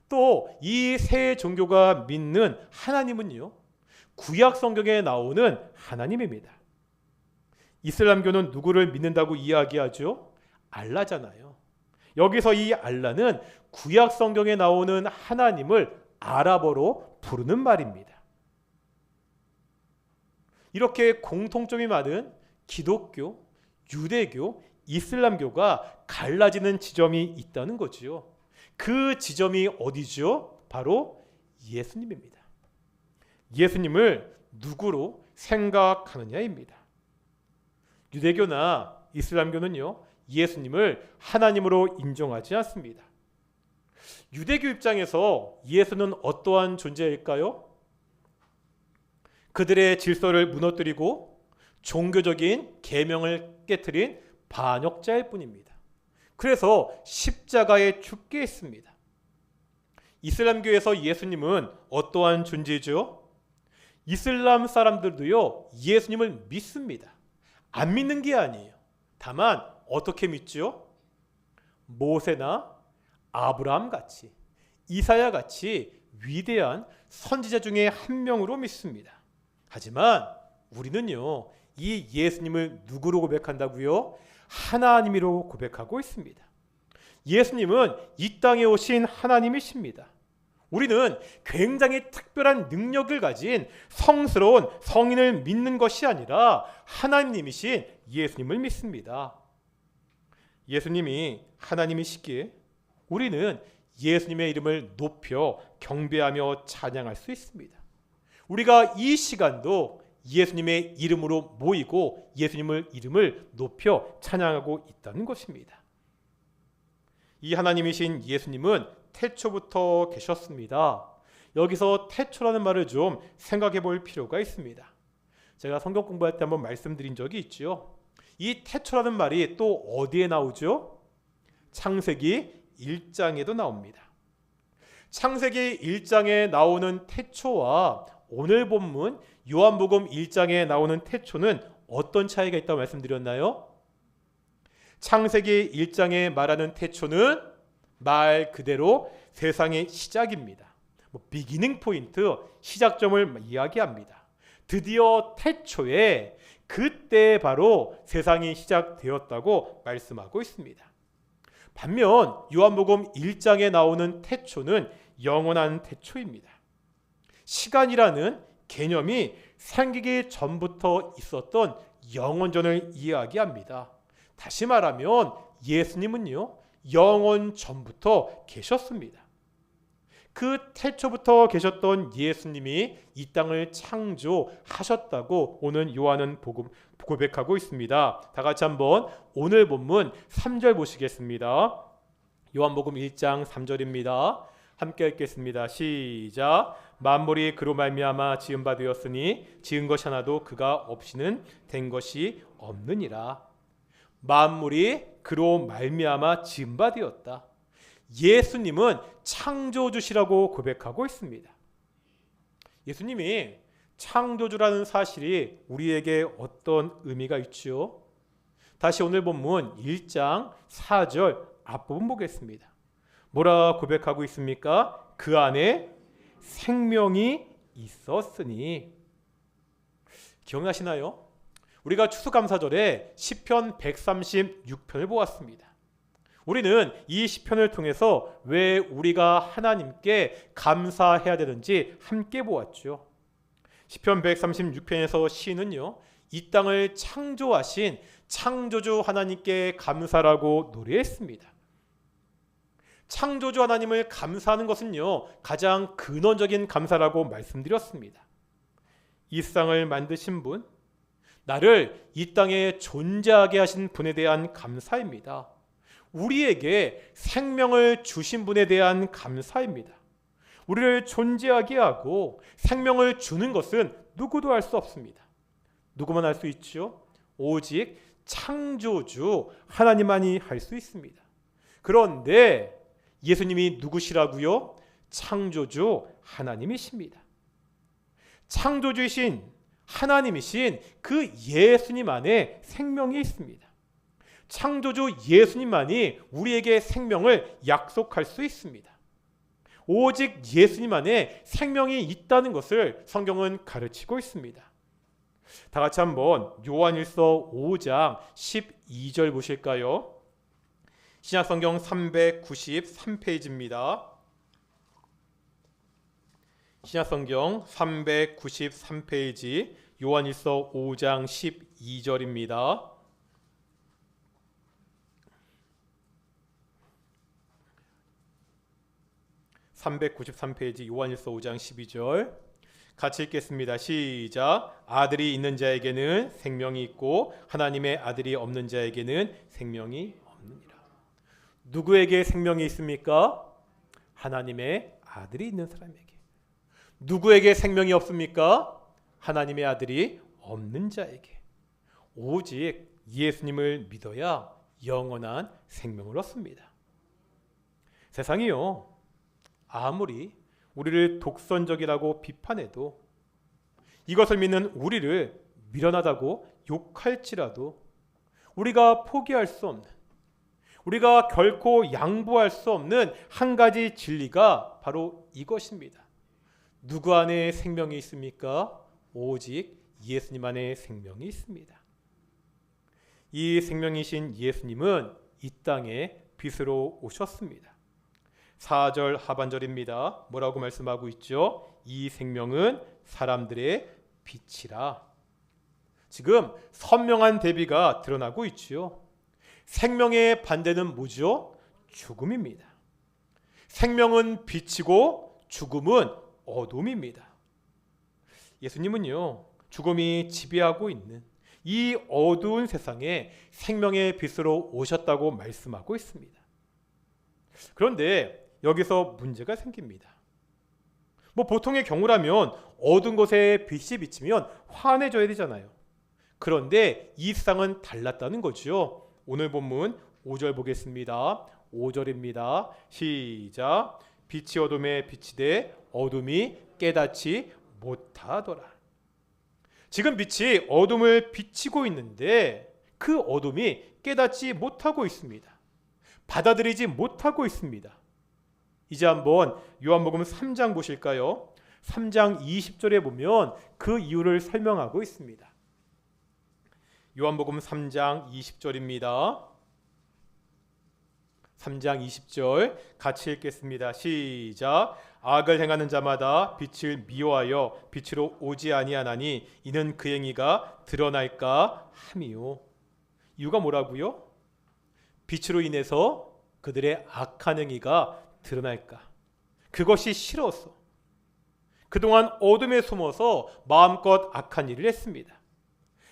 또 이 새 종교가 믿는 하나님은요 구약 성경에 나오는 하나님입니다. 이슬람교는 누구를 믿는다고 이야기하죠? 알라잖아요. 여기서 이 알라는 구약 성경에 나오는 하나님을 아랍어로 부르는 말입니다. 이렇게 공통점이 많은 기독교, 유대교, 이슬람교가 갈라지는 지점이 있다는 거지요. 그 지점이 어디죠? 바로 예수님입니다. 예수님을 누구로 생각하느냐입니다. 유대교나 이슬람교는요 예수님을 하나님으로 인정하지 않습니다. 유대교 입장에서 예수는 어떠한 존재일까요? 그들의 질서를 무너뜨리고 종교적인 계명을 깨트린 반역자일 뿐입니다. 그래서 십자가에 죽게 했습니다. 이슬람교에서 예수님은 어떠한 존재죠? 이슬람 사람들도요 예수님을 믿습니다. 안 믿는 게 아니에요. 다만 어떻게 믿죠? 모세나 아브라함 같이 이사야 같이 위대한 선지자 중에 한 명으로 믿습니다. 하지만 우리는요, 이 예수님을 누구로 고백한다고요? 하나님이로 고백하고 있습니다. 예수님은 이 땅에 오신 하나님이십니다. 우리는 굉장히 특별한 능력을 가진 성스러운 성인을 믿는 것이 아니라 하나님이신 예수님을 믿습니다. 예수님이 하나님이시기에 우리는 예수님의 이름을 높여 경배하며 찬양할 수 있습니다. 우리가 이 시간도 예수님의 이름으로 모이고 예수님의 이름을 높여 찬양하고 있다는 것입니다. 이 하나님이신 예수님은 태초부터 계셨습니다. 여기서 태초라는 말을 좀 생각해 볼 필요가 있습니다. 제가 성경 공부할 때 한번 말씀드린 적이 있죠. 이 태초라는 말이 또 어디에 나오죠? 창세기 1장에도 나옵니다. 창세기 1장에 나오는 태초와 오늘 본문 요한복음 1장에 나오는 태초는 어떤 차이가 있다고 말씀드렸나요? 창세기 1장에 말하는 태초는 말 그대로 세상의 시작입니다. 비기닝 포인트, 시작점을 이야기합니다. 드디어 태초에 그때 바로 세상이 시작되었다고 말씀하고 있습니다. 반면 요한복음 1장에 나오는 태초는 영원한 태초입니다. 시간이라는 개념이 생기기 전부터 있었던 영원전을 이야기합니다. 다시 말하면 예수님은요, 영원 전부터 계셨습니다. 그 태초부터 계셨던 예수님이 이 땅을 창조하셨다고 오늘 요한은 고백하고 있습니다. 다 같이 한번 오늘 본문 3절 보시겠습니다. 요한복음 1장 3절입니다. 함께 읽겠습니다. 시작. 만물이 그로 말미암아 지은 바 되었으니 지은 것이 하나도 그가 없이는 된 것이 없느니라. 만물이 그로 말미암아 지은 바 되었다. 예수님은 창조주시라고 고백하고 있습니다. 예수님이 창조주라는 사실이 우리에게 어떤 의미가 있지요? 다시 오늘 본문 1장 4절 앞부분 보겠습니다. 뭐라 고백하고 있습니까? 그 안에 생명이 있었으니. 기억나시나요? 우리가 추수감사절에 시편 136편을 보았습니다. 우리는 이 시편을 통해서 왜 우리가 하나님께 감사해야 되는지 함께 보았죠. 시편 136편에서 시인은요, 이 땅을 창조하신 창조주 하나님께 감사라고 노래했습니다. 창조주 하나님을 감사하는 것은요, 가장 근원적인 감사라고 말씀드렸습니다. 이 세상을 만드신 분, 나를 이 땅에 존재하게 하신 분에 대한 감사입니다. 우리에게 생명을 주신 분에 대한 감사입니다. 우리를 존재하게 하고 생명을 주는 것은 누구도 할 수 없습니다. 누구만 할 수 있죠? 오직 창조주 하나님만이 할 수 있습니다. 그런데 예수님이 누구시라고요? 창조주 하나님이십니다. 창조주이신 하나님이신 그 예수님 안에 생명이 있습니다. 창조주 예수님만이 우리에게 생명을 약속할 수 있습니다. 오직 예수님 안에 생명이 있다는 것을 성경은 가르치고 있습니다. 다 같이 한번 요한일서 5장 12절 보실까요? 신약성경 393페이지입니다. 신약성경 393페이지 요한일서 5장 12절입니다. (393페이지) 요한일서 5장 12절 같이 읽겠습니다. 시작. 아들이 있는 자에게는 생명이 있고 하나님의 아들이 없는 자에게는 생명이 없느니라. 누구에게 생명이 있습니까? 하나님의 아들이 있는 사람에게. 누구에게 생명이 없습니까? 하나님의 아들이 없는 자에게. 오직 예수님을 믿어야 영원한 생명을 얻습니다. 세상이요, 아무리 우리를 독선적이라고 비판해도, 이것을 믿는 우리를 미련하다고 욕할지라도 우리가 포기할 수 없는, 우리가 결코 양보할 수 없는 한 가지 진리가 바로 이것입니다. 누구 안에 생명이 있습니까? 오직 예수님 안에 생명이 있습니다. 이 생명이신 예수님은 이 땅에 빛으로 오셨습니다. 4절 하반절입니다. 뭐라고 말씀하고 있죠? 이 생명은 사람들의 빛이라. 지금 선명한 대비가 드러나고 있지요. 생명의 반대는 뭐죠? 죽음입니다. 생명은 빛이고 죽음은 어둠입니다. 예수님은요, 죽음이 지배하고 있는 이 어두운 세상에 생명의 빛으로 오셨다고 말씀하고 있습니다. 그런데 여기서 문제가 생깁니다. 보통의 경우라면 어두운 곳에 빛이 비치면 환해져야 되잖아요. 그런데 이 세상은 달랐다는 거죠. 오늘 본문 5절 보겠습니다. 5절입니다. 시작. 빛이 어둠에 비치되 어둠이 깨닫지 못하더라. 지금 빛이 어둠을 비치고 있는데 그 어둠이 깨닫지 못하고 있습니다. 받아들이지 못하고 있습니다. 이제 한번 요한복음 3장 보실까요? 3장 20절에 보면 그 이유를 설명하고 있습니다. 요한복음 3장 20절입니다. 3장 20절 같이 읽겠습니다. 시작. 악을 행하는 자마다 빛을 미워하여 빛으로 오지 아니하나니 이는 그 행위가 드러날까 함이요. 이유가 뭐라고요? 빛으로 인해서 그들의 악한 행위가 드러날까. 그것이 싫어서 그동안 어둠에 숨어서 마음껏 악한 일을 했습니다.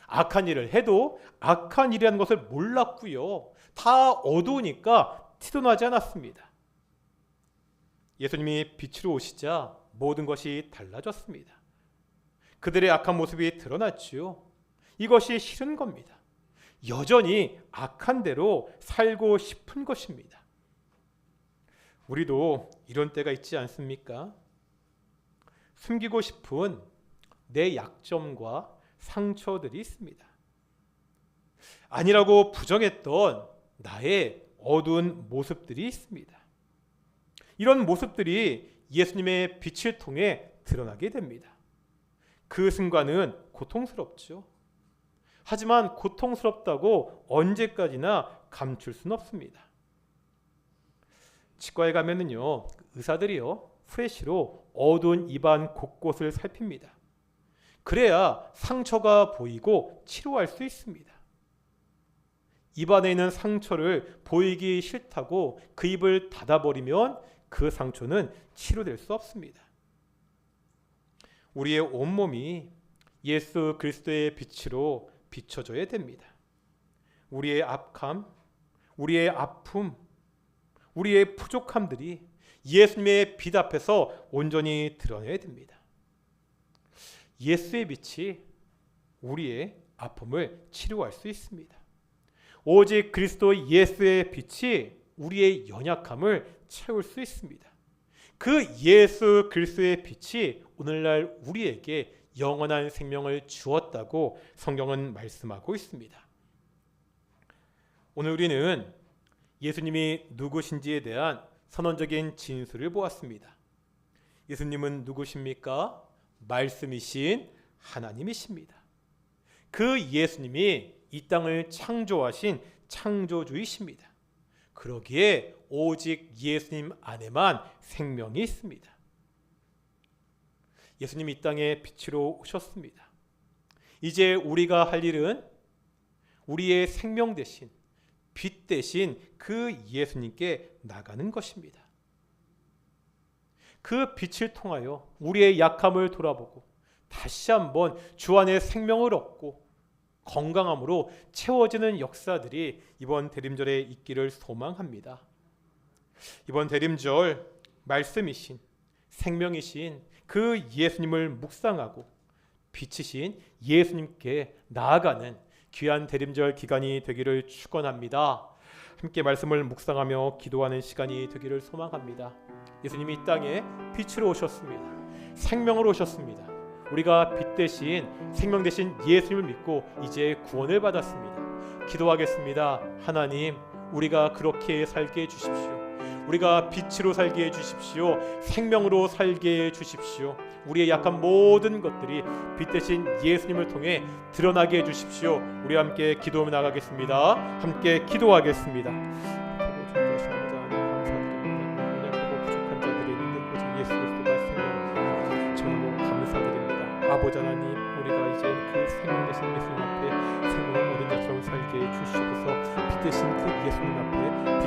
악한 일을 해도 악한 일이라는 것을 몰랐고요. 다 어두우니까 티도 나지 않았습니다. 예수님이 빛으로 오시자 모든 것이 달라졌습니다. 그들의 악한 모습이 드러났지요. 이것이 싫은 겁니다. 여전히 악한 대로 살고 싶은 것입니다. 우리도 이런 때가 있지 않습니까? 숨기고 싶은 내 약점과 상처들이 있습니다. 아니라고 부정했던 나의 어두운 모습들이 있습니다. 이런 모습들이 예수님의 빛을 통해 드러나게 됩니다. 그 순간은 고통스럽죠. 하지만 고통스럽다고 언제까지나 감출 수는 없습니다. 치과에 가면은요, 의사들이요 프레시로 어두운 입안 곳곳을 살핍니다. 그래야 상처가 보이고 치료할 수 있습니다. 입안에 있는 상처를 보이기 싫다고 그 입을 닫아버리면 그 상처는 치료될 수 없습니다. 우리의 온몸이 예수 그리스도의 빛으로 비춰져야 됩니다. 우리의 악함, 우리의 아픔, 우리의 부족함들이 예수님의 빛 앞에서 온전히 드러내야 됩니다. 예수의 빛이 우리의 아픔을 치료할 수 있습니다. 오직 그리스도 예수의 빛이 우리의 연약함을 채울 수 있습니다. 그 예수 그리스도의 빛이 오늘날 우리에게 영원한 생명을 주었다고 성경은 말씀하고 있습니다. 오늘 우리는 예수님이 누구신지에 대한 선언적인 진술을 보았습니다. 예수님은 누구십니까? 말씀이신 하나님이십니다. 그 예수님이 이 땅을 창조하신 창조주이십니다. 그러기에 오직 예수님 안에만 생명이 있습니다. 예수님 이 땅에 빛으로 오셨습니다. 이제 우리가 할 일은 우리의 생명 대신 빛 대신 그 예수님께 나가는 것입니다. 그 빛을 통하여 우리의 약함을 돌아보고 다시 한번 주 안에 생명을 얻고 건강함으로 채워지는 역사들이 이번 대림절에 있기를 소망합니다. 이번 대림절 말씀이신 생명이신 그 예수님을 묵상하고 빛이신 예수님께 나아가는 귀한 대림절 기간이 되기를 축원합니다. 함께 말씀을 묵상하며 기도하는 시간이 되기를 소망합니다. 예수님이 이 땅에 빛으로 오셨습니다. 생명으로 오셨습니다. 우리가 빛 대신 생명 대신 예수님을 믿고 이제 구원을 받았습니다. 기도하겠습니다. 하나님, 우리가 그렇게 살게 해주십시오. 우리가 빛으로 살게 해주십시오. 생명으로 살게 해주십시오. 우리의 약한 모든 것들이 빛 대신 예수님을 통해 드러나게 해주십시오. 우리 함께 기도하며 나가겠습니다. 함께 기도하겠습니다. 아버지 하나님, 우리가 이제 그 생명 대신 예수님 앞에 생명을 얻은 자처럼 살게 해주시옵소서. 빛 대신 그 예수님 앞에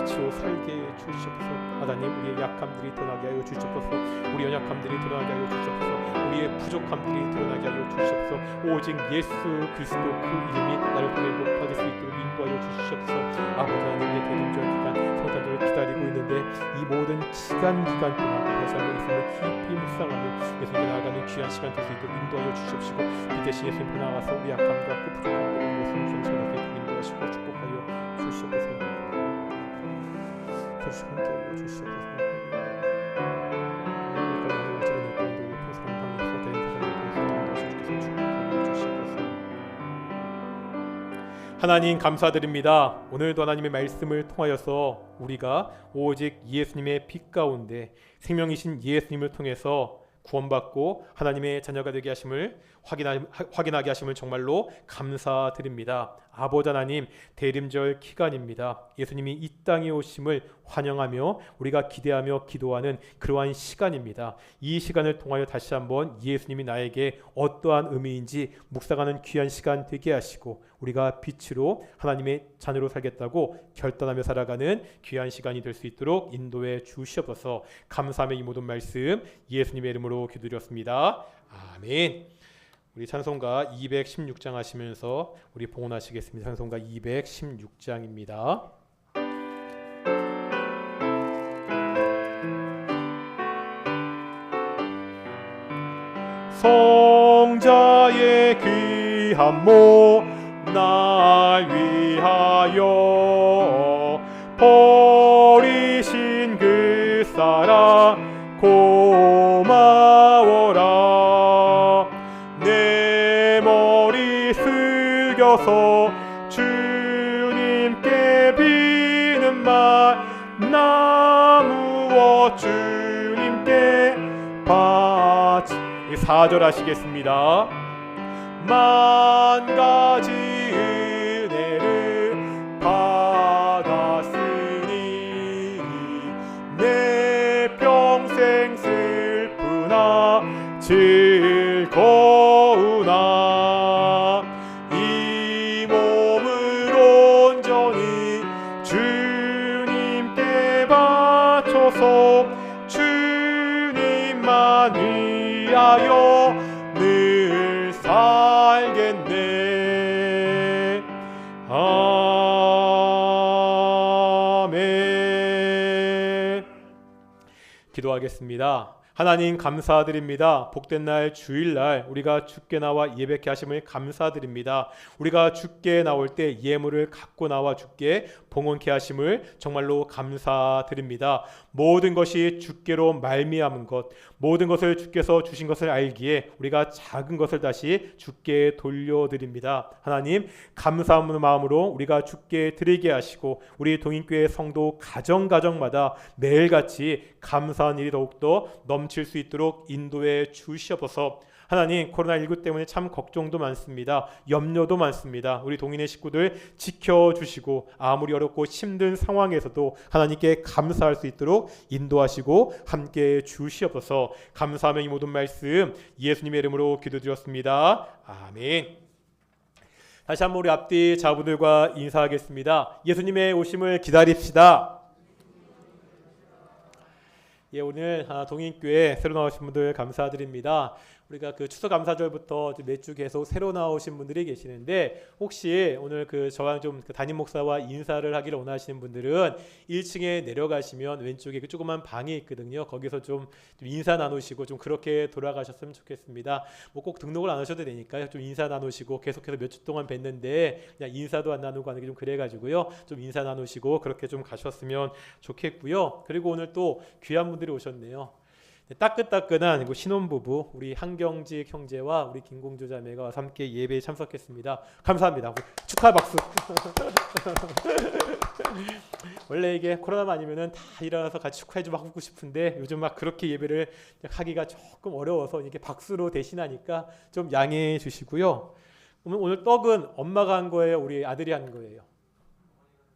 빛으로 살게 해주시옵소서. 하나님, 우리의 약함들이 드러나게 하여 주시옵소서. 우리 연약함들이 드러나게 하여 주시옵소서. 우리의 부족함들이 드러나게 하여 주시옵소서. 오직 예수 그리스도 그 이름이 나를 통해 높아질 수 있도록 인도하여 주시옵소서. 아버지 하나님의 대림절 기간 성탄절을 기다리고 있는데 이 모든 기간 동안 다시 한번 예수님을 깊이 묵상하며 예수님께 나아가는 귀한 시간 될 수 있도록 인도하여 주시옵시고, 이 대신 예수님 앞에 나가서 우리 약함과 그 부족함들을 예수님 전체를 인도하시고 축복하여 주시옵소서. 하나님 감사드립니다. 오늘도 하나님의 말씀을 통하여서 우리가 오직 예수님의 빛 가운데 생명이신 예수님을 통해서 구원받고 하나님의 자녀가 되게 하심을 확인하게 하심을 정말로 감사드립니다. 아버지 하나님, 대림절 기간입니다. 예수님이 이 땅에 오심을 환영하며 우리가 기대하며 기도하는 그러한 시간입니다. 이 시간을 통하여 다시 한번 예수님이 나에게 어떠한 의미인지 묵상하는 귀한 시간 되게 하시고 우리가 빛으로 하나님의 자녀로 살겠다고 결단하며 살아가는 귀한 시간이 될 수 있도록 인도해 주시옵소서. 감사하며 이 모든 말씀 예수님의 이름으로 기도드렸습니다. 아멘. 우리 찬송가 216장 하시면서 우리 봉헌하시겠습니다. 찬송가 216장입니다. 성자의 귀한 몸 날 위하여 버리신 그 사랑 고마워라. 내 머리 숙여서 주님께 비는 말 나무어 주님께 바치. 4절 하시겠습니다. 만 가지 은혜를 받았으니 내 평생 슬프나 즐거우나 이 몸을 온전히 주님께 바쳐서 주님만 위하여 늘 살겠네. 아멘. 기도하겠습니다. 하나님 감사드립니다. 복된 날 주일날 우리가 주께 나와 예배케 하심을 감사드립니다. 우리가 주께 나올 때 예물을 갖고 나와 주께 봉헌케 하심을 정말로 감사드립니다. 모든 것이 주께로 말미암은 것, 모든 것을 주께서 주신 것을 알기에 우리가 작은 것을 다시 주께 돌려드립니다. 하나님 감사하는 마음으로 우리가 주께 드리게 하시고 우리 동인교회 성도 가정마다 매일같이 감사한 일이 더욱더 넘칠 수 있도록 인도해 주시옵소서. 하나님 코로나19 때문에 참 걱정도 많습니다. 염려도 많습니다. 우리 동인의 식구들 지켜주시고 아무리 어렵고 힘든 상황에서도 하나님께 감사할 수 있도록 인도하시고 함께해 주시옵소서. 감사하며 이 모든 말씀 예수님의 이름으로 기도드렸습니다. 아멘. 다시 한번 우리 앞뒤 자분들과 인사하겠습니다. 예수님의 오심을 기다립시다. 예, 오늘 동인교회 새로 나오신 분들 감사드립니다. 우리가 그 추수감사절부터 매주 계속 새로 나오신 분들이 계시는데 혹시 오늘 저랑 좀 담임 목사와 인사를 하기를 원하시는 분들은 1층에 내려가시면 왼쪽에 그 조그만 방이 있거든요. 거기서 좀 인사 나누시고 좀 그렇게 돌아가셨으면 좋겠습니다. 뭐 꼭 등록을 안 하셔도 되니까요. 좀 인사 나누시고 계속해서 몇 주 동안 뵀는데 그냥 인사도 안 나누고 하는 게 좀 그래가지고요. 좀 인사 나누시고 그렇게 좀 가셨으면 좋겠고요. 그리고 오늘 또 귀한 분들이 오셨네요. 따끈따끈한 그 신혼부부 우리 한경직 형제와 우리 김공주 자매가 와서 함께 예배에 참석했습니다. 감사합니다. 축하 박수. 원래 이게 코로나만 아니면은 다 일어나서 같이 축하해 좀 하고 싶은데 요즘 막 그렇게 예배를 하기가 조금 어려워서 이렇게 박수로 대신하니까 좀 양해해 주시고요. 오늘 떡은 엄마가 한 거예요? 우리 아들이 한 거예요?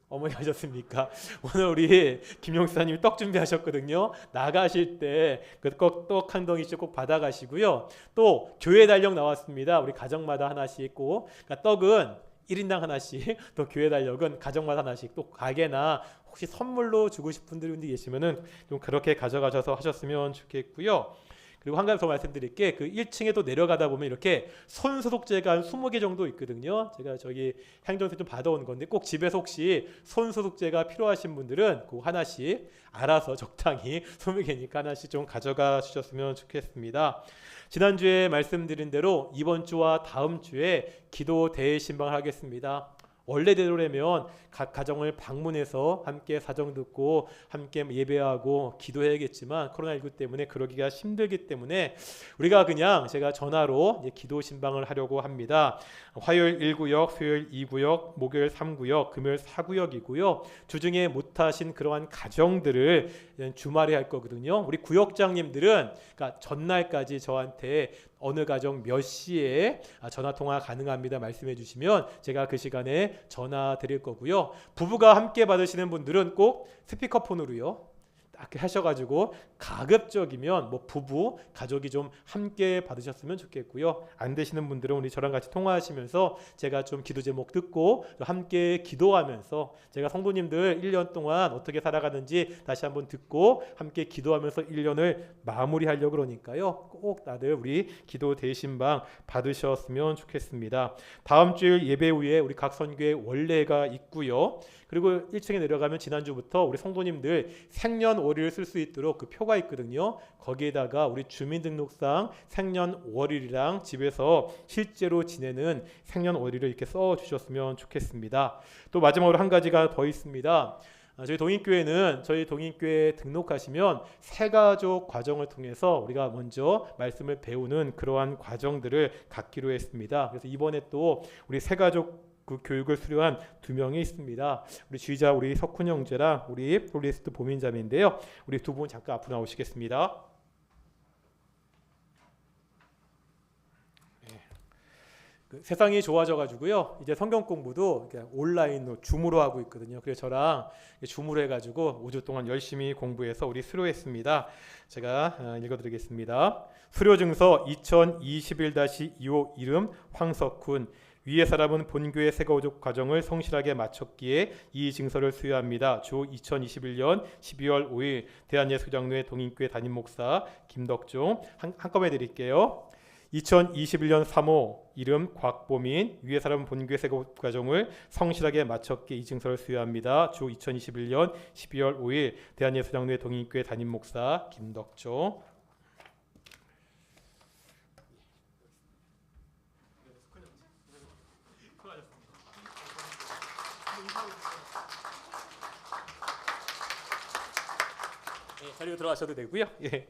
어머니 하셨습니까? 오늘 우리 김용사님이 떡 준비하셨거든요. 나가실 때 그 떡 한 덩이씩 꼭 받아가시고요. 또 교회 달력 나왔습니다. 우리 가정마다 하나씩 꼭. 그러니까 떡은 1인당 하나씩, 또 교회 달력은 가정마다 하나씩, 또 가게나 혹시 선물로 주고 싶은 분들이 계시면은 좀 그렇게 가져가셔서 하셨으면 좋겠고요. 그리고 한 가지 더 말씀드릴게, 그 1층에 또 내려가다 보면 이렇게 손소독제가 한 20개 정도 있거든요. 제가 저기 행정에서 좀 받아온 건데 꼭 집에서 혹시 손소독제가 필요하신 분들은 그 하나씩 알아서 적당히 20개니까 하나씩 좀 가져가 주셨으면 좋겠습니다. 지난주에 말씀드린 대로 이번 주와 다음 주에 기도 대신방을 하겠습니다. 원래대로라면 각 가정을 방문해서 함께 사정 듣고 함께 예배하고 기도해야겠지만 코로나19 때문에 그러기가 힘들기 때문에 우리가 그냥 제가 전화로 기도 신방을 하려고 합니다. 화요일 1구역, 수요일 2구역, 목요일 3구역, 금요일 4구역이고요. 주중에 못하신 그러한 가정들을 주말에 할 거거든요. 우리 구역장님들은 그러니까 전날까지 저한테 어느 가정 몇 시에 전화 통화 가능합니다 말씀해 주시면 제가 그 시간에 전화 드릴 거고요. 부부가 함께 받으시는 분들은 꼭 스피커폰으로요 딱 하셔가지고 가급적이면 뭐 부부 가족이 좀 함께 받으셨으면 좋겠고요. 안 되시는 분들은 우리 저랑 같이 통화하시면서 제가 좀 기도 제목 듣고 함께 기도하면서 제가 성도님들 1년 동안 어떻게 살아가는지 다시 한번 듣고 함께 기도하면서 1년을 마무리하려고 그러니까요. 꼭 다들 우리 기도 대신방 받으셨으면 좋겠습니다. 다음 주일 예배 후에 우리 각 선교회 원례가 있고요. 그리고 1층에 내려가면 지난주부터 우리 성도님들 생년월일을 쓸 수 있도록 그 표가 있거든요. 거기에다가 우리 주민등록상 생년월일이랑 집에서 실제로 지내는 생년월일을 이렇게 써주셨으면 좋겠습니다. 또 마지막으로 한 가지가 더 있습니다. 저희 동인교회는 저희 동인교회에 등록하시면 새가족 과정을 통해서 우리가 먼저 말씀을 배우는 그러한 과정들을 갖기로 했습니다. 그래서 이번에 또 우리 새가족 그 교육을 수료한 2명이 있습니다. 우리 주의자 우리 석훈 형제랑 우리 폴리스트 보민자매인데요. 우리 두 분 잠깐 앞으로 나오시겠습니다. 세상이 좋아져가지고요. 이제 성경 공부도 온라인으로 줌으로 하고 있거든요. 그래서 저랑 줌으로 해가지고 5주 동안 열심히 공부해서 우리 수료했습니다. 제가 읽어드리겠습니다. 수료증서 2021-25 이름 황석훈. 위의 사람은 본교회 새가족 과정을 성실하게 마쳤기에 이 증서를 수여합니다. 주 2021년 12월 5일 대한예수장로회 동인교회 담임목사 김덕종. 한꺼번에 드릴게요. 2021년 3호 이름 곽보민. 위의 사람은 본교회 새가족 과정을 성실하게 마쳤기에 이 증서를 수여합니다. 주 2021년 12월 5일 대한예수장로회 동인교회 담임목사 김덕종. 자리로 들어가셔도 되고요. 예.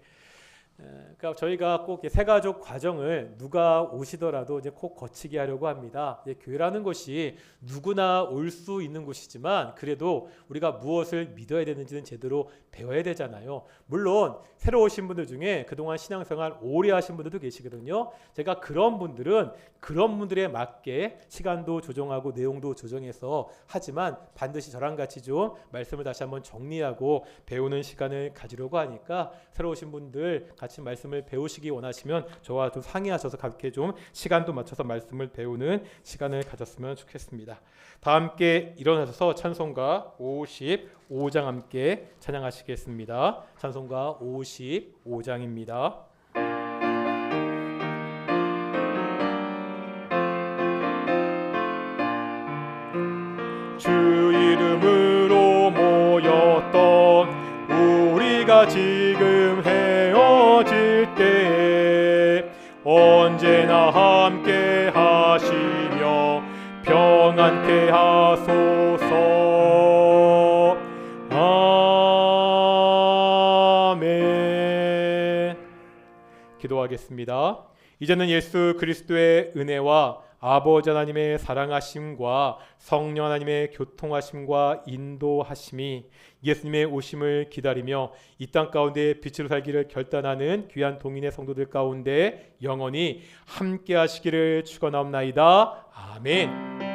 그러니까 저희가 꼭 새가족 과정을 누가 오시더라도 이제 꼭 거치게 하려고 합니다. 교회라는 것이 누구나 올 수 있는 곳이지만 그래도 우리가 무엇을 믿어야 되는지는 제대로 배워야 되잖아요. 물론 새로 오신 분들 중에 그동안 신앙생활 오래 하신 분들도 계시거든요. 제가 그런 분들에 맞게 시간도 조정하고 내용도 조정해서 하지만 반드시 저랑 같이 좀 말씀을 다시 한번 정리하고 배우는 시간을 가지려고 하니까 새로 오신 분들 같이 말씀을 배우시기 원하시면 저와 좀 상의하셔서 함께 좀 시간도 맞춰서 말씀을 배우는 시간을 가졌으면 좋겠습니다. 다 함께 일어나셔서 찬송가 55장 함께 찬양하시겠습니다. 찬송가 55장입니다. 주 이름으로 모였던 우리가 지금 헤어질 때 언제나 함께 하시며 평안케 하소서. 아멘. 기도하겠습니다. 이제는 예수 그리스도의 은혜와 아버지 하나님의 사랑하심과 성령 하나님의 교통하심과 인도하심이 예수님의 오심을 기다리며 이 땅 가운데 빛으로 살기를 결단하는 귀한 동인의 성도들 가운데 영원히 함께 하시기를 축원하옵나이다. 아멘.